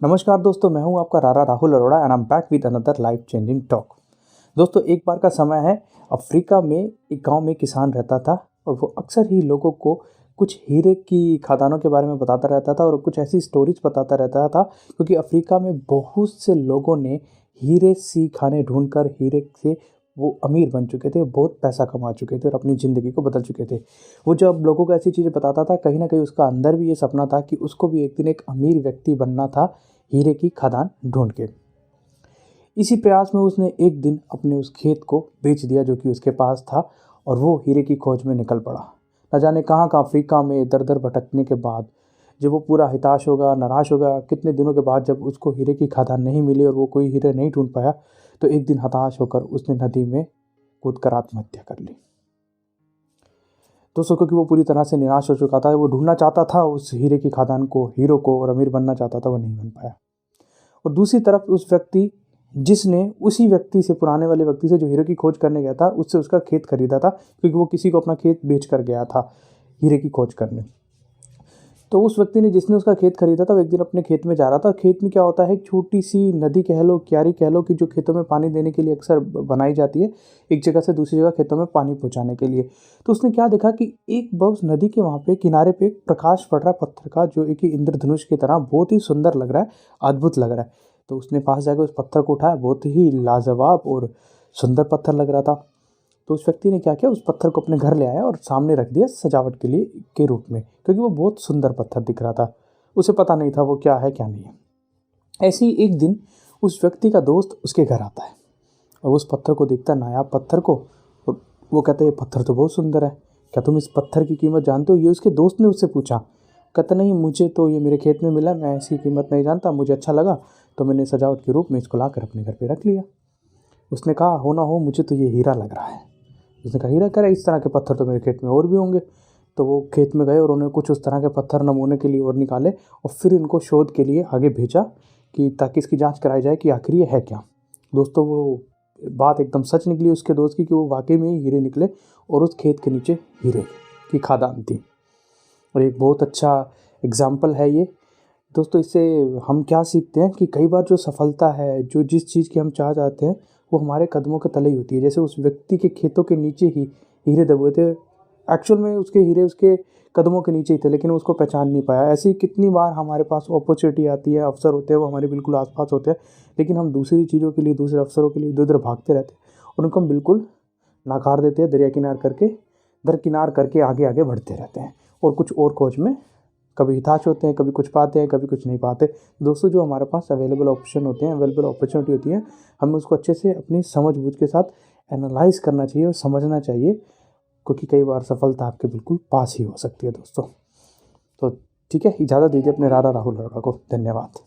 नमस्कार दोस्तों, मैं हूं आपका रारा Rahul Arora and I am back with another life changing talk. दोस्तों, एक बार का समय है। अफ्रीका में एक गांव में किसान रहता था और वो अक्सर ही लोगों को कुछ हीरे की खदानों के बारे में बताता रहता था और कुछ ऐसी स्टोरीज बताता रहता था, क्योंकि अफ्रीका में बहुत से लोगों ने हीरे सी खाने ढूंढकर हीरे से वो अमीर बन चुके थे, बहुत पैसा कमा चुके थे और अपनी ज़िंदगी को बदल चुके थे। वो जब लोगों को ऐसी चीज़ें बताता था, कहीं ना कहीं उसका अंदर भी ये सपना था कि उसको भी एक दिन एक अमीर व्यक्ति बनना था, हीरे की खदान ढूंढ के। इसी प्रयास में उसने एक दिन अपने उस खेत को बेच दिया जो कि उसके पास था, और वो हीरे की खोज में निकल पड़ा। न जाने कहाँ कहाँ अफ्रीका में दर दर भटकने के बाद जब वो पूरा हिताश होगा, निराश होगा, कितने दिनों के बाद जब उसको हीरे की खदान नहीं मिली और वो कोई हीरे नहीं ढूंढ पाया, तो एक दिन हताश होकर उसने नदी में कूदकर आत्महत्या कर ली। दोस्तों, क्योंकि वो पूरी तरह से निराश हो चुका था, वो ढूंढना चाहता था उस हीरे की खदान को, हीरो को, और अमीर बनना चाहता था, वो नहीं बन पाया। और दूसरी तरफ उस व्यक्ति जिसने उसी व्यक्ति से, पुराने वाले व्यक्ति से जो हीरे की खोज करने गया था, उससे उसका खेत खरीदा था, क्योंकि वो किसी को अपना खेत बेच कर गया था हीरे की खोज करने। तो उस व्यक्ति ने, जिसने उसका खेत खरीदा था, वो एक दिन अपने खेत में जा रहा था। खेत में क्या होता है, एक छोटी सी नदी कह लो, क्यारी कह लो, कि जो खेतों में पानी देने के लिए अक्सर बनाई जाती है, एक जगह से दूसरी जगह खेतों में पानी पहुंचाने के लिए। तो उसने क्या देखा कि एक उस नदी के वहाँ पे किनारे पे एक प्रकाश पड़ रहा है पत्थर का, जो एक इंद्रधनुष की तरह बहुत ही सुंदर लग रहा है, अद्भुत लग रहा है। तो उसने पास जाकर उस पत्थर को उठाया, बहुत ही लाजवाब और सुंदर पत्थर लग रहा था। तो उस व्यक्ति ने क्या किया, उस पत्थर को अपने घर ले आया और सामने रख दिया सजावट के लिए के रूप में, क्योंकि वो बहुत सुंदर पत्थर दिख रहा था। उसे पता नहीं था वो क्या है क्या नहीं है। ऐसे ही एक दिन उस व्यक्ति का दोस्त उसके घर आता है और उस पत्थर को देखता है, नायाब पत्थर को, और वो कहता है ये पत्थर तो बहुत सुंदर है, क्या तुम इस पत्थर की कीमत जानते हो? ये उसके दोस्त ने उससे पूछा। कहता नहीं, मुझे तो ये मेरे खेत में मिला, मैं इसकी कीमत नहीं जानता, मुझे अच्छा लगा तो मैंने सजावट के रूप में इसको लाकर अपने घर पे रख लिया। उसने कहा, हो ना हो, मुझे तो ये हीरा लग रहा है। उसने कहा, हीरा? कह रहा है, इस तरह के पत्थर तो मेरे खेत में और भी होंगे। तो वो खेत में गए और उन्होंने कुछ उस तरह के पत्थर नमूने के लिए और निकाले, और फिर इनको शोध के लिए आगे भेजा, कि ताकि इसकी जांच कराई जाए कि आखिर ये है क्या। दोस्तों, वो बात एकदम सच निकली उसके दोस्त की, कि वो वाकई में ही हीरे निकले, और उस खेत के नीचे हीरे की खदान थी। और एक बहुत अच्छा एग्जाम्पल है ये। दोस्तों, इससे हम क्या सीखते हैं कि कई बार जो सफलता है, जो जिस चीज़ की हम चाहते हैं, वो हमारे कदमों के तले ही होती है। जैसे उस व्यक्ति के खेतों के नीचे ही हीरे दबे हुए थे, एक्चुअल में उसके हीरे उसके कदमों के नीचे ही थे, लेकिन उसको पहचान नहीं पाया। ऐसी कितनी बार हमारे पास अपॉर्चुनिटी आती है, अवसर होते हैं, वो हमारे बिल्कुल आसपास होते हैं, लेकिन हम दूसरी चीज़ों के लिए, दूसरे अवसरों के लिए इधर उधर भागते रहते हैं और उनको हम बिल्कुल नाकार देते हैं, दरकिनार करके आगे आगे बढ़ते रहते हैं, और कुछ और खोज में कभी हिताश होते हैं, कभी कुछ पाते हैं, कभी कुछ नहीं पाते। दोस्तों, जो हमारे पास अवेलेबल ऑप्शन होते हैं, अवेलेबल अपॉर्चुनिटी होती है, हमें उसको अच्छे से अपनी समझ बूझ के साथ एनालाइज करना चाहिए और समझना चाहिए, क्योंकि कई बार सफलता आपके बिल्कुल पास ही हो सकती है दोस्तों। तो ठीक है, इजाज़त दीजिए अपने रारा राहुल अरोड़ा को। धन्यवाद।